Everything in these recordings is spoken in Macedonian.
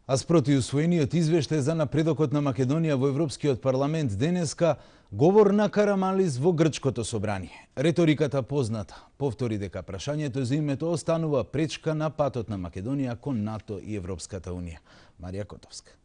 А спроти усвоениот извештај за напредокот на Македонија во Европскиот парламент денеска, говор на Караманлис во грчкото собрание. Реториката позната повтори дека прашањето за името останува пречка на патот на Македонија кон НАТО и Европската унија. Марија Котовска.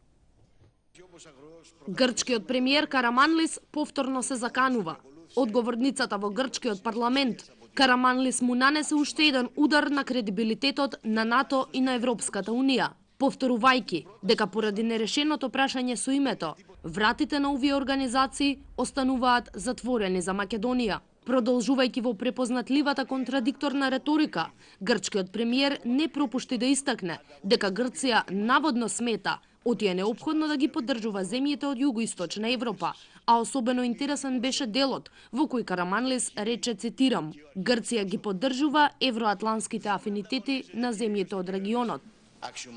Грчкиот премиер Караманлис повторно се заканува. Одговорницата во грчкиот парламент Караманлис му нанесе уште еден удар на кредибилитетот на НАТО и на Европската унија, повторувајќи дека поради нерешеното прашање со името, вратите на овие организации остануваат затворени за Македонија. Продолжувајќи во препознатливата контрадикторна реторика, грчкиот премиер не пропушти да истакне дека Грција наводно смета оти е неопходно да ги поддржува земјите од југоисточна Европа, а особено интересен беше делот во кој Караманлис рече, цитирам, Грција ги поддржува евроатлантските афинитети на земјите од регионот.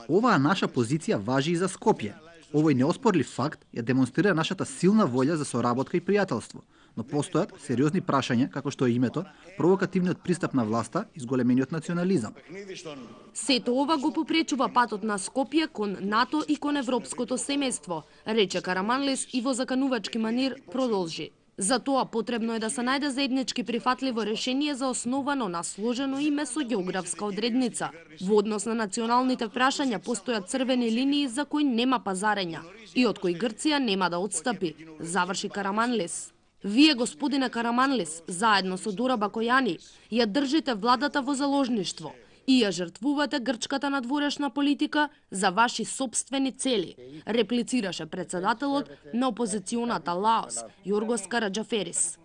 Оваа наша позиција важи и за Скопје. Овој неоспорлив факт ја демонстрира нашата силна волја за соработка и пријателство, но постојат сериозни прашања како што е името, провокативниот пристап на власта и зголемениот национализам. Сето ова го попречува патот на Скопје кон НАТО и кон европското семејство, рече Караманлис и во заканувачки манир продолжи. Затоа потребно е да се најде заеднички прифатливо решение за основано на сложено име со географска одредница. Во однос на националните прашања постојат црвени линии за кои нема пазарења и од кои Грција нема да отстапи, заврши Караманлис. Вие, господине Караманлис, заедно со Дора Бакојани, ја држите владата во заложништво и ја жртвувате грчката надворешна политика за ваши собствени цели, реплицираше председателот на опозиционата Лаос, Јоргос Караџаферис.